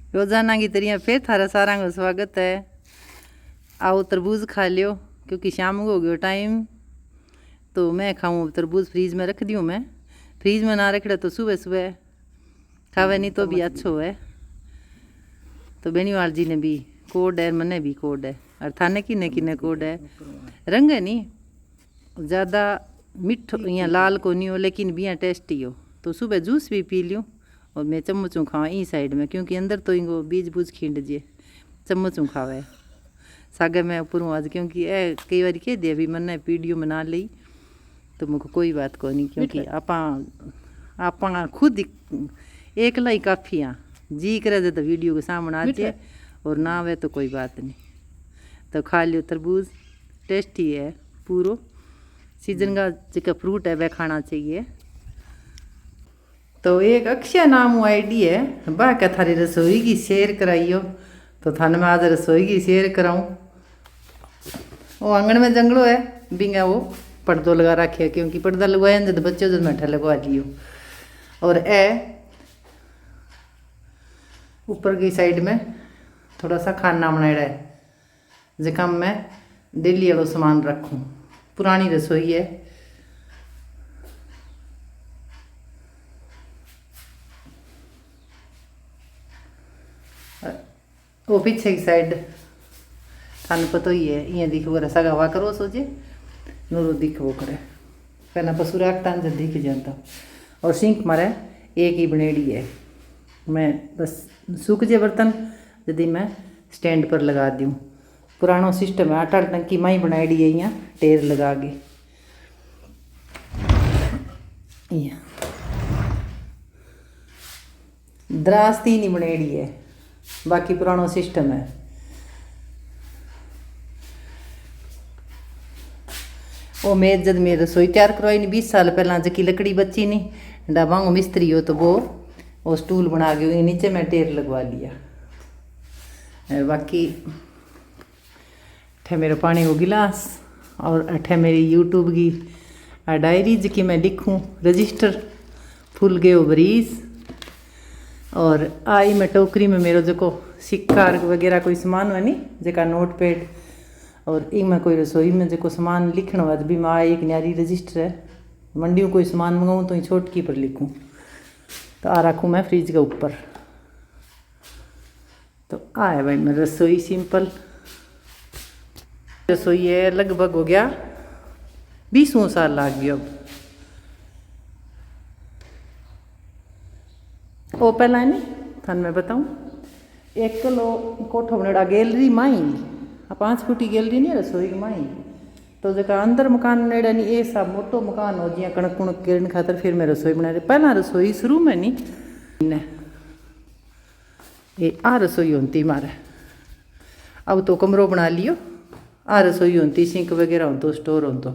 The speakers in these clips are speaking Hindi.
रोजाना की तरह फिर थारा सारा का स्वागत है। आओ तरबूज खा लियो क्योंकि शाम को हो गयो टाइम। तो मैं खाऊं तरबूज, फ्रीज में रख दियो। मैं फ्रीज में ना रख तो सुबह सुबह खावे नहीं तो भी अच्छो है। तो बेनीवाल जी ने भी कोड है, मने भी कोड है, और थाने किने कोड है। रंग है नहीं ज़्यादा मिठो यहाँ लाल को नहीं हो, लेकिन भी यहाँ टेस्टी हो। तो सुबह जूस भी पी लियो और मैं चम्मचों खावा ई साइड में, क्योंकि अंदर तो इनको बीज बूज खींच दिए चम्मचों खावे सागे मैं ऊपर हूँ आज, क्योंकि ए कई बार कह दिया भी मैंने वीडियो बना ली तो मुझको कोई बात को नहीं, क्योंकि आप खुद एकला ही काफ़ी हाँ जी करे तो वीडियो के सामने आते और ना आवे तो कोई बात नहीं। तो खा लियो तरबूज, टेस्टी है, पूरो सीजन का जो फ्रूट है वह खाना चाहिए। तो एक अक्षय नाम आईडी है, बा क्या थारी रसोई की शेयर कराइयो। तो थाने में आज रसोई की शेयर कराऊं। वो आंगन में जंगलो है बिंगा, वो पर्दो लगा रखे है, क्योंकि पर्दा लगवाया तो बच्चों जो मैठा लगवा लियो। और ए ऊपर की साइड में थोड़ा सा खाना बनाया है जिका मैं डेली वालों सामान रखूँ। पुरानी रसोई है। वो पीछे की साइड थाने पता ही है, ये दिख वो सगा हवा करो सोचे नूरो दिख वो करे पहना पशु रखता जब दिख जाता। और सिंक मारे एक ही बनेड़ी है, मैं बस सूख जे बर्तन यदि मैं स्टैंड पर लगा दूँ। पुराना सिस्टम है, आटा टंकी माई बनाई है यहाँ टेर लगा के। द्रास्ती नहीं बनेड़ी है, बाकी पुराना सिस्टम है। वो मेज जब मेरी रसोई तैयार करवाई नहीं 20 साल पहला, जबकि लकड़ी बची नहीं डाबांगो मिस्त्री हो तो वो स्टूल बना के नीचे मैं टेर लगवा लिया। और बाकी अठे मेरा पानी को गिलास और अठे मेरी यूट्यूब की डायरी जिकी मैं लिखूँ रजिस्टर फुल गयो बरीज। और आई मैं टोकरी में मेरो जो सिक्का वगैरह कोई सामान है नहीं जका नोट पैड, और एक में कोई रसोई में जो सामान लिखना हो भी मैं एक न्यारी रजिस्टर है। मंडियों कोई सामान मंगाऊँ तो छोटकी पर लिखूँ, तो आ रखूँ मैं फ्रिज के ऊपर। तो आ है भाई मेरी रसोई सिंपल रसोई है। लगभग हो गया 20 साल लाग गया अब। वो पहला है नहीं थान मैं बताऊँ 1 किलो कोठो बनेड़ा गैलरी माई 5 फुटी गैलरी नहीं रसोई माई। तो जो अंदर मकान बनेड़ा नहीं ये सब मोटो मकान हो जिया कणक कुणक गिरने खातर फिर मैं रसोई बना रही। पहला रसोई शुरू में नहीं ये आ रसोई होती मारे, अब तो कमरों बना लियो। आ रसोई होती सिंक वगैरह हो तो स्टोर हो तो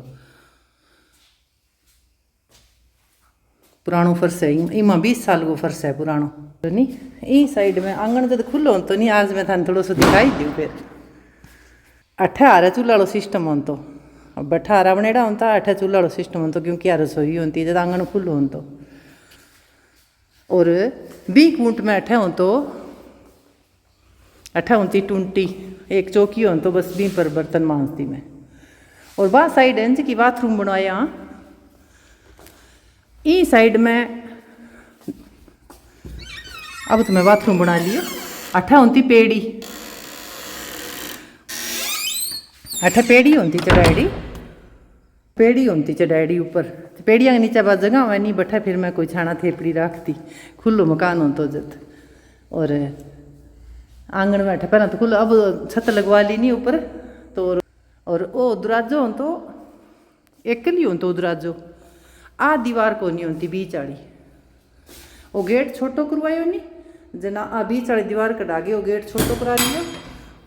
पुरानो फर्श है, इमा 20 साल को फर्श है पुरानो तो नहीं। ई साइड में आंगन जब खुलो तो नहीं, आज मैं थाने थोड़ा सा दिखाई दूँ। फिर अठे हारे चूल्हा वालों सिस्टम हो तो बठा हारा बनेड़ा होता, अठे चूल्हा वालों सिस्टम हो तो क्योंकि आ रसोई होती जब आंगन खुलो हो तो। और 20 कूट में अठे हो तो अठे होती 20 एक चौकी हो तो बस 20 पर बर्तन मांजती मैं। और वह साइड है जी की बाथरूम बनवाया। ई साइड में अब तो मैं बाथरूम बना लियो। अठा होती पेड़ी, अठा पेड़ी होती चढ़ाई, पेड़ी होती चढ़ाई ऊपर पेड़िया के नीचे बात जगह हुआ नहीं बैठा। फिर मैं कोई छाना थेपड़ी रखती खुलो मकान हो तो जत। और आंगन में अठा पहला तो खुलो, अब छत लगवा ली नहीं ऊपर तो। और ओ दरवाजो हो तो एकली हो तो दरवाजो आ दीवार को नहीं होती बीच वाली। वो गेट छोटो करवायो नहीं जना आ बीच वाली दीवार कटा के वो गेट छोटो करा लियो,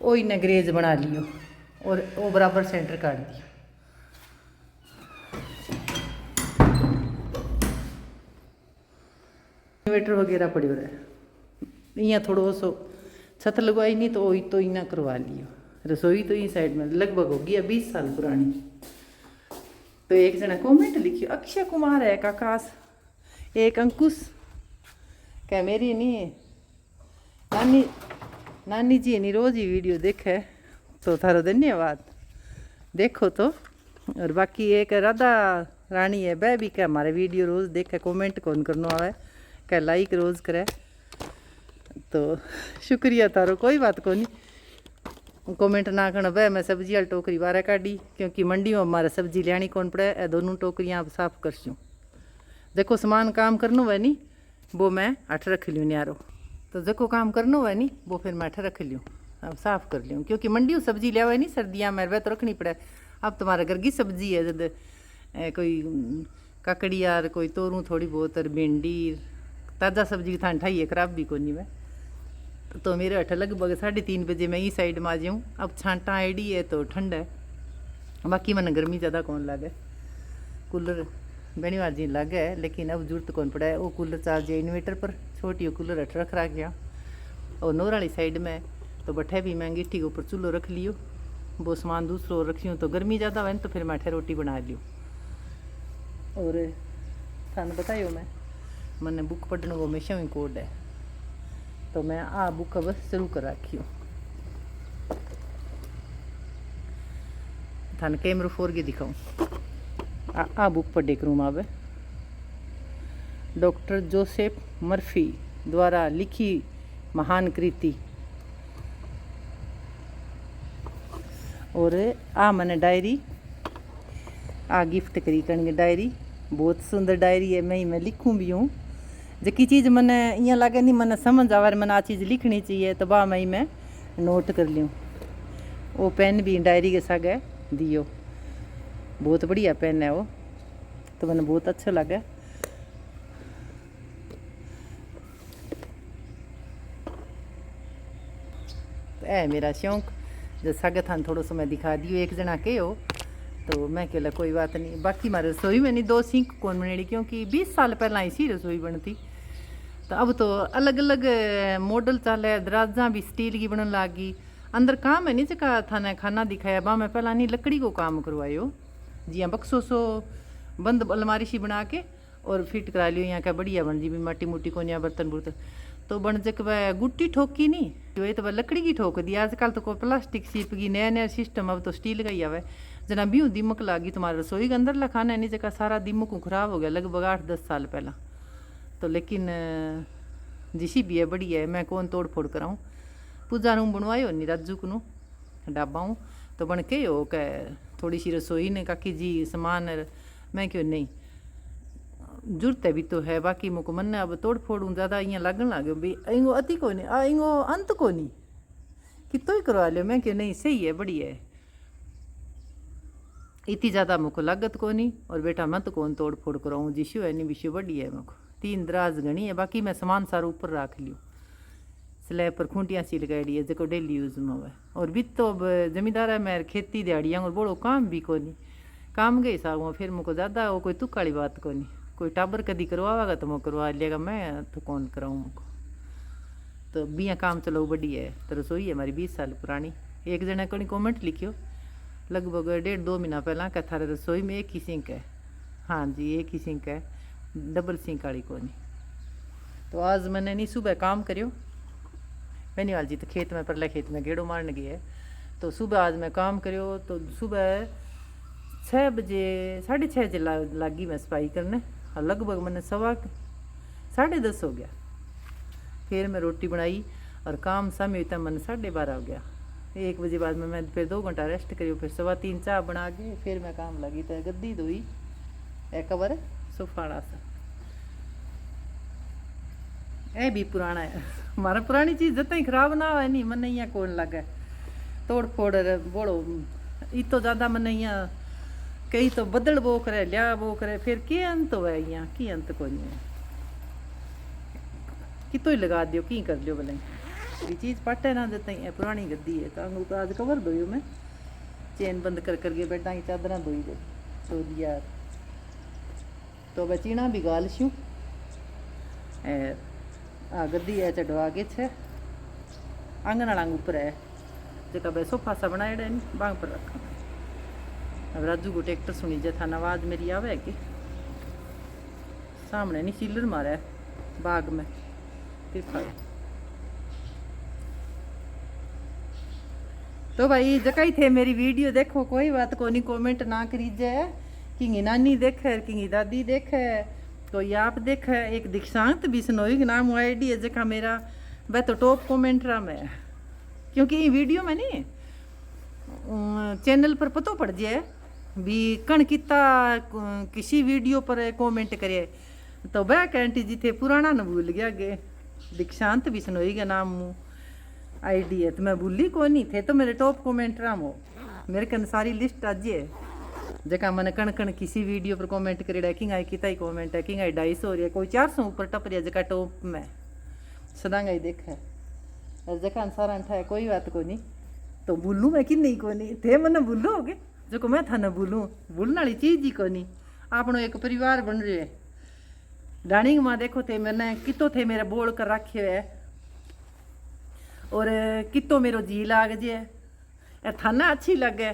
वो इन्हें ग्रेज बना लियो और वो बराबर सेंटर काट दियो। इन्वर्टर वगैरह पड़ो रहे यहाँ थोड़ो सो छत लगवाई नहीं तो वही तो इना करवा लियो। रसोई तो ये साइड में लगभग होगी 20 साल पुरानी। तो एक जना कमेंट लिखियो अक्षय कुमार है आकाश, एक अंकुश क्या मेरी नहीं नानी नानी जी नहीं रोज़ ही वीडियो देखे तो थारो धन्यवाद। देखो तो। और बाकी एक राधा रानी है वह भी क्या हमारे वीडियो रोज़ देखे, कमेंट कौन करनो आवे, क्या लाइक रोज़ करे, तो शुक्रिया तारो। कोई बात को नहीं, कमेंट ना करना। वह मैं सब्जी वाली टोकरी बारह काटी क्योंकि मंडी में हमारे सब्जी लियानी कौन पड़े। ए दोनों टोकरियाँ आप साफ कर सूँ। देखो सामान काम करनो वह नहीं वो मैं अठ रख लियूँ न्यारो, तो देखो काम करनो वह नहीं वो फिर मैं अठ रख लियूँ, अब साफ़ कर लियूँ क्योंकि मंडी सब्जी लिया हुआ नहीं सर्दियाँ में वह तो रखनी पड़े। अब तुम्हारे घर की सब्जी है जब कोई ककड़ी यार कोई तोरूँ थोड़ी बहुत और भिंडी ताज़ा सब्जी थान ठाई है खराब भी को नहीं मैं। तो मेरे अठ लगभग 3:30 बजे मैं ई साइड में आ जाऊँ। अब छांटा आईडी है तो ठंड है, बाकी मैंने गर्मी ज़्यादा कौन लगे। कूलर बनी बाजी लगे है लेकिन अब जरूरत कौन पड़ा है। वो कूलर चार्ज है इन्वेटर पर, छोटी कूलर अठ रख गया। और नोर वाली साइड में तो बठे भी मैं गिट्टी के ऊपर चूल्हो रख लियो, वो सामान दूसरो रखियो तो गर्मी ज़्यादा है तो फिर मैं अठे रोटी बना लियो। और थाने बतायो मैंने बुक पढ़ने को हमेशा ही कोड है, तो मैं आ बुक अब शुरू कर रखी हूँ। थाने कैमरा फोर के दिखाऊँ। आ बुक पढ़े करूँ आवे डॉक्टर जोसेफ मर्फी द्वारा लिखी महान कृति। और आ मैंने डायरी आ गिफ्ट करी करनी डायरी, बहुत सुंदर डायरी है। मैं लिखूँ भी हूँ जकी चीज़ मैंने यहाँ लगे नहीं मैंने समझ आवा मैंने आ चीज़ लिखनी चाहिए तो वह मैं नोट कर लूँ। वो पेन भी डायरी के साथ है दियो, बहुत बढ़िया पेन है वो, तो मैंने बहुत अच्छा लगा। तो है मेरा शौक जो सागे थान थोड़ा सा मैं दिखा दियो। एक जना के हो तो मैं कहला कोई बात नहीं। बाकी हमारे रसोई में नहीं 2 सिंक कौन बनेड़ी क्योंकि 20 साल पहला इसी रसोई बनती, तो अब तो अलग अलग मॉडल चले, दराजा भी स्टील की बनने लगी। अंदर काम है नहीं जगह थाने खाना दिखाया बा मैं पहला नहीं लकड़ी को काम करवायो, जिया बक्सो सो बंद अलमारी सी बना के और फिट करा लियो। यहाँ का बढ़िया बन जी भी माटी मोटी को यहाँ बर्तन बुर्तन तो बन जक वह गुट्टी ठोकी नहीं ये तो वह लकड़ी की ठोक दी। आजकल तो कोई प्लास्टिक सीप की नया नया सिस्टम, अब तो स्टील का ही आवे। जना भी दिमक लागी तुम्हारे रसोई के अंदर ला खाना है नहीं जगह सारा दिमक खराब हो गया लगभग 8-10 साल पहला। तो लेकिन जिसी भी है बढ़िया है, मैं कौन तोड़ फोड़ कराऊँ। पूजा रूम बनवायो नहीं राजू को डाबा हूँ तो बन के हो कै थोड़ी सी रसोई ने काकी जी सामान मैं क्यों नहीं जरूरत है भी तो है। बाकी मुझको मन अब तोड़ फोड़ूँ ज़्यादा यहाँ लगन लगे भी इंगो अति को नहीं इंगो अंत को नहीं कि तो ही करवा लियो। मैं क्यों नहीं सही है बढ़िया है, इतनी ज़्यादा मुझको लागत को नहीं। और बेटा मैं तो कौन तोड़ फोड़ कराऊँ जिशु है नहीं विशु बढ़िया है। मुझको 3 दराज गणी है, बाकी मैं सामान सारा ऊपर रख लियो। स्लैब पर खूंटियाँ सी लगाई है जो डेली यूज़ में हुआ। और भी तो अब जमींदार है मैं खेती दिहाड़ियाँ और बड़ो काम भी को नहीं काम गई सागुआ फिर मुझको ज़्यादा वो कोई तुक वाली बात को नहीं। कोई टाबर कदी करवाएगा तो मैं करवा लिएगा, मैं तो कौन कराऊँ मुझको। तो बिया काम चलो बढ़िया है। तो रसोई है हमारी 20 साल पुरानी। एक जने को कमेंट लिखियो लगभग 1.5-2 महीना पहला क्या थारे रसोई में एक ही सिंक है। हाँ जी एक ही सिंक है, डबल सिंक वाली को नहीं। तो आज मैंने नहीं सुबह काम करियो बेनीवाल जी तो खेत में परले खेत में गेड़ो मारने गई है। तो सुबह आज मैं काम करियो तो सुबह 6 बजे 6:30 बजे लागी मैं सफाई करने और लगभग मैंने 10:15 हो गया। फिर मैं रोटी बनाई और काम समय तक मैंने 12:30 हो गया। 1 बजे बाद में मैं फिर 2 घंटा रेस्ट करियो, फिर 3:15 चाय बना के फिर मैं काम लगी। तो गद्दी धोई एक कवर सोफाड़ा सा ए भी पुराना है हमारा पुरानी चीज़ जितना ही खराब ना हो नहीं मन यहाँ कौन लगे तोड़ फोड़ बोलो। ये तो ज़्यादा मन यहाँ कई तो बदल वो करे लिया वो करे फिर के अंत हो यहाँ की अंत को नहीं है कि तो ही लगा दियो की कर लियो भले। ये चीज़ पट है ना जितना ही पुरानी गद्दी है तो आज कवर धोई मैं चैन बंद कर करके बेटा की चादर धोई दे तो दिया। तो वह चीना भी गाल शू गद्दी है चढ़वा के छे आंगन वाला ऊपर है जो भाई सोफा सा बनाए नहीं बांग पर रखा। अब राजू को ट्रैक्टर सुनी जे था आवाज़ मेरी आवे कि सामने नहीं सीलर मारा है बाग में फिर तो भाई जकाई थे मेरी वीडियो देखो, कोई बात को नहीं, कमेंट ना करीजिए। किंगी नानी देखे, किंगी दादी देखे, कोई आप देखे। एक दीक्षांत बिश्नोई के नाम आईडी है जका मेरा, वह तो टॉप कमेंटरा में, क्योंकि ये वीडियो में नहीं चैनल पर पतो पड़ जाए भी कण किता किसी वीडियो पर कमेंट करे तो वह कैंटी जी थे पुराना न भूल गया गे। दीक्षांत बिश्नोई के नाम मु आईडी है तो मैं भूली को नहीं थे, तो मेरे टॉप कमेंटरा में मेरे कन सारी लिस्ट आज है जका मैंने कण कण किसी वीडियो पर कमेंट करे। किंग आई किता ही कमेंट है, किंग आई 250 हो रही है, कोई 400 ऊपर टप रही है जका टॉप में सदांगा ही देखा है। और जका सारा अंठा है, कोई बात को नहीं। तो भूलूँ मैं कि नहीं को नहीं थे मैंने भूलो हो गए जो को मैं था ना भूलूँ, भूलने वाली चीज़ ही को नहीं। आपनो एक परिवार बन रहे है। डानिंग माँ देखो थे मैंने कितो थे मेरे बोल कर रखे हुए और कितो मेरो जी लाग जे थाना अच्छी लगे।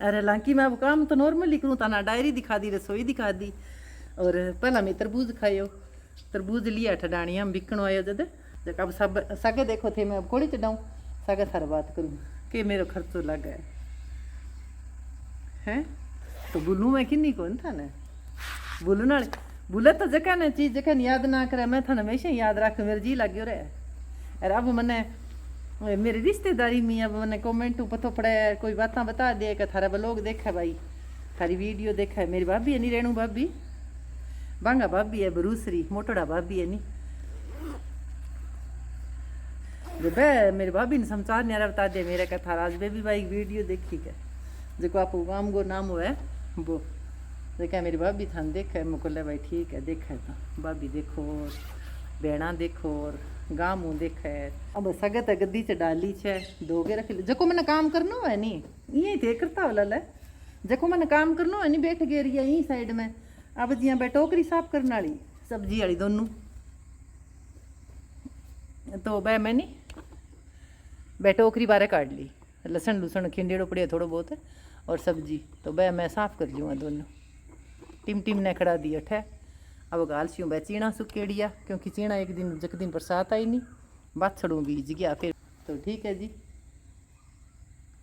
अरे हालांकि मैं वो काम तो नॉर्मली करूँ, थाना डायरी दिखा दी, रसोई दिखा दी। और पहला मैं तरबूज खायो, तरबूज लिया ठडानिया हम बिकण आयो जद जब अब सब सगे देखो थे मैं अब कोड़ी चढ़ाऊँ सगे सारा बात करूँ कि मेरो खर्चो लग गया है। तो बोलूँ मैं कि कौन था ना बोलू ना बोले तो जका ने चीज जका याद ना करे मैं था हमेशा याद रख, मेरे जी लग्यो रहे। अरे अब मैंने मेरी रिश्तेदारी में अब मैंने कमेंट पतो पड़े, कोई बातें बता दे कि थारा ब्लॉग देखा भाई, थारी वीडियो देखा है। मेरी भाभी है नहीं रेणु भाभी, बांगा भाभी है, बरूसरी मोटड़ा भाभी है नहीं जो बे मेरी भाभी ने समाचार नहीं बता दे मेरे का थारा आज बेबी भाई वीडियो देखी के जो आप गाम गो नाम हुआ है वो देखा मेरी भाभी था देखा है। मुझको ले भाई ठीक है देखा है, तो भाभी देखो और बेड़ा देखो और गाम हूँ देखा है। अब सगत गद्दी च डाली छे दोगे रख लो जको मैंने काम करना है नी ये थे करता वाला ले जको मैंने काम करना है नी बैठ गए रही यहीं साइड में। अब जिया बै टोकरी साफ करने वाली सब्जी वाली दोनों तो बै मैंने बै टोकरी बारे काट ली, लसन लुसन खिंडेड़ो पड़े थोड़ा बहुत और सब्जी तो बै मैं साफ कर लूँगा दोनों। टिम टिम ने खड़ा दी अठे अब गाल सीऊँ बै चीणा सुकेड़िया क्योंकि चीणा एक दिन जक दिन बरसात आई नहीं बाछड़ों बीज गया फिर तो ठीक है जी।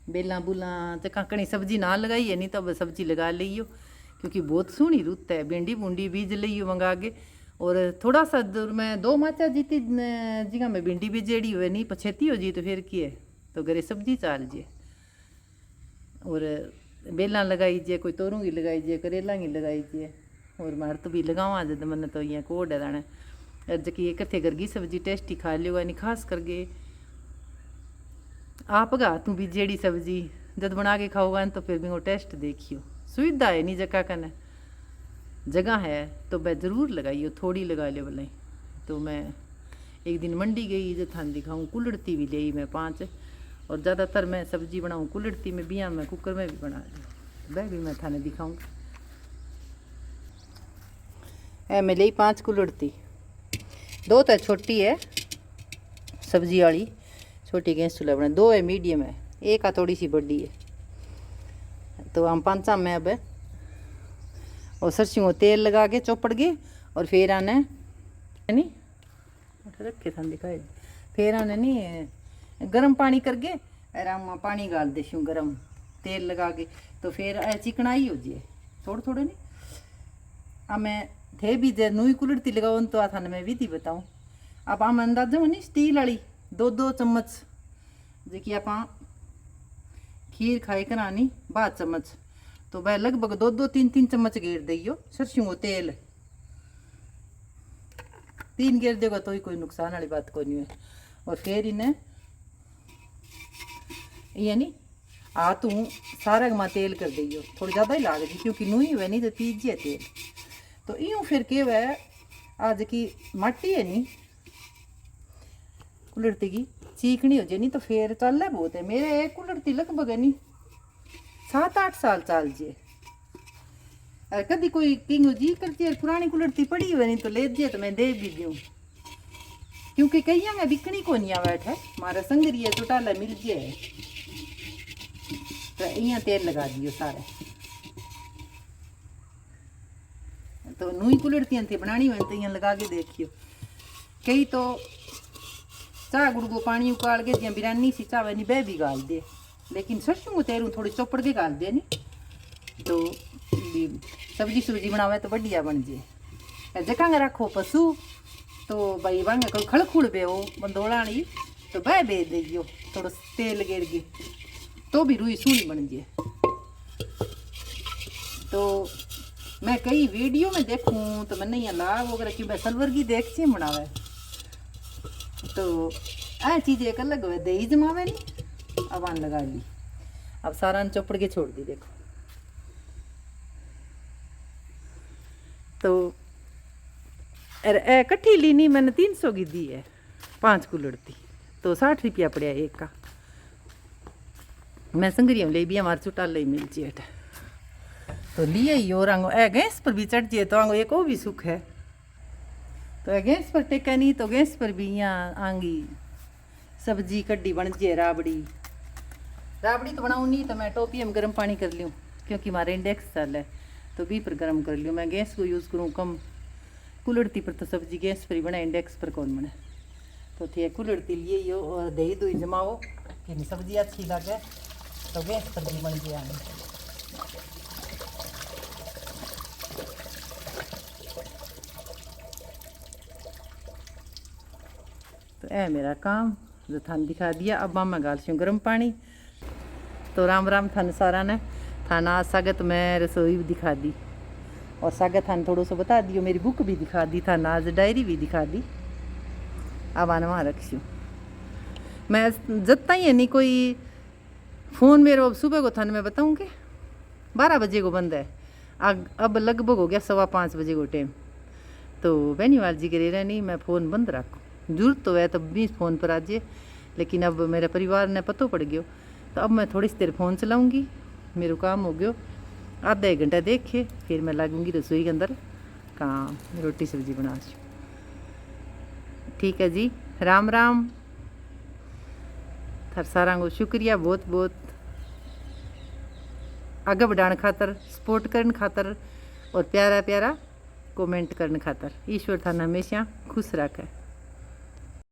बेला बुला चका कणी सब्जी ना लगाई है नहीं तो अब सब्जी लगा लियो क्योंकि बहुत सोहनी रुत है। भिंडी भूंडी बीज लियो मंगा के और थोड़ा सा दूर में 2 माचा जीती जिगा में भिंडी बीजेड़ी हुए नहीं पछेती हो जी तो फिर किए तो घरे सब्जी चाल जे और बेला लगाई जे कोई तोरूंगी लगाई जे करेला की लगाई जे और मार तो भी लगावा जब मन तो ये कोड है दाने जबकि कथे घर की सब्जी टेस्टी खा लियो नहीं खास करके आप गा तू भी जेड़ी सब्जी जब बना के खाओगा तो फिर भी वो टेस्ट देखियो। सुविधा है नहीं जगह कन जगह है तो मैं ज़रूर लगाइयो, थोड़ी लगा लियो भले। तो मैं एक दिन मंडी गई जो थान दिखाऊँ कुल्हड़ती भी ले मैं 5 और ज़्यादातर मैं सब्जी बनाऊँ कुल्हड़ती में बिया में कुकर में भी बना ली वह भी मैं थाने दिखाऊँ। मैं ले 5 कुल्हड़ती 2 तो छोटी है सब्जी वाली छोटी गैस चूल्हा बना, 2 है मीडियम है, एक थोड़ी सी बड़ी है। तो हम 5 में अब और सरसों तेल लगा के चौपड़ गए और फिर आने नहीं रखे था दिखाए फिर आने नहीं गर्म पानी करके आराम पानी गाल देशूँ गर्म तेल लगा के तो फिर चिकनाई हो जाए थोड़े थोड़े नहीं। अब मैं थे भी जे नई कुल्हड़ती लगाओ तो आ था मैं विधि बताऊँ। अब आम अंदाजा हो नहीं स्टील वाली 2-2 चम्मच जी आप खीर खाए करानी 12 चम्मच तो वह लगभग 2-3 चम्मच घेर दियो सरसों तेल 3 घेर देगा तो ही कोई नुकसान वाली बात को नहीं है। और फिर इन्हें ये नहीं तू सारा गमा तेल कर दियो थोड़ी ज़्यादा ही लाग जी क्योंकि नूही हुए नहीं तो तीज है तेल तो यूँ फिर के वह आज की माटी है नहीं कुल्हड़ती की चीकनी हो जाए नहीं तो फिर चल है बहुत है। मेरे एक कुल्हड़ती लगभग है नहीं 7-8 साल चाल जे कभी कोई किंग जी करती है पुरानी कुल्हड़ती पड़ी हुई नहीं तो ले जे तो मैं दे भी दूँ क्योंकि कई में बिकनी को नहीं बैठ है मारा संगरिया चुटाला मिल जाए तो यहाँ तेल लगा दियो सारे। तो नई कुल्हड़तियाँ थी बनानी हुई तो यहाँ लगा के देखियो। कई तो चाह गुड़ को पानी उकाल के जिया बिरयानी सी चावे नहीं बह भी गाल दे लेकिन सरसों को तेल थोड़ी चौपड़ के गाल दे नहीं तो सब्जी बनावे तो बढ़िया बन जाए। जगह रखो पशु तो भाई वांगे कोई खड़खुड़ बे हो बंदोलानी तो बह बे दियो थोड़ा तेल गिर गए तो भी रुई सोहनी बन जाए। तो मैं कई वीडियो में देखूं तो मैंने यहाँ लाभ वगैरह क्यों मैं सलवर की देखती बनावे तो आ चीज़ एक अलग है। दही जमावे नहीं अब आन लगा ली, अब सारा चौपड़ के छोड़ दी। देखो तो कट्ठी ली नहीं मैंने 300 की दी है 5 कुल्हड़ थी तो 60 रुपया पड़ा एक का। मैं संगरिया ले भी हमारे चुटाल ही मिल जाए तो लिए ही और आंगो गैस पर भी चढ़ जाए तो आंगो एक वो भी सुख है। तो गैस पर टेका नहीं तो गैस पर भी यहाँ आंगी सब्जी कड्डी बन जाए। राबड़ी तो बनाऊँ नहीं तो मैं टोपी में गर्म पानी कर लूँ क्योंकि हमारे इंडेक्स चल है तो भी पर गर्म कर लूँ। मैं गैस को यूज़ करूँ कम, कुल्हड़ती पर तो सब्जी गैस पर ही बने इंडेक्स पर कौन बने। तो ठीक है कुल्हड़ती लिए यो और दही दुही जमाओ कि सब्जी अच्छी लगे तो गैस पर भी बन जाए। तो ऐ मेरा काम जो थान दिखा दिया। अब मैं गाल हूँ गर्म पानी। तो राम राम थान सारा ने थाना स्वागत में रसोई भी दिखा दी और स्वागत थान थोड़ा सा बता दियो, मेरी बुक भी दिखा दी थाना, आज डायरी भी दिखा दी। अब आना वहाँ रखी मैं जत्ता ही है नहीं कोई फ़ोन मेरे सुबह को थान मैं बताऊँगी 12 बजे को बंद है। अब लगभग हो गया 5:15 बजे को टाइम। तो बेनीवाल जी के रह नहीं मैं फ़ोन बंद रखूँ, जरूरत तो है तब भी फ़ोन पर आ जाए, लेकिन अब मेरे परिवार ने पतो पड़ गयो तो अब मैं थोड़ी सी देर फ़ोन चलाऊँगी। मेरा काम हो गयो आधा 1 घंटा देखे फिर मैं लगूँगी रसोई के अंदर काम रोटी सब्जी बना। ठीक है जी, राम राम। थर सारा को शुक्रिया बहुत बहुत आगे बढ़ाने खातर, सपोर्ट करने खातर और प्यारा प्यारा कमेंट करने खातर। ईश्वर थाना हमेशा खुश रखे।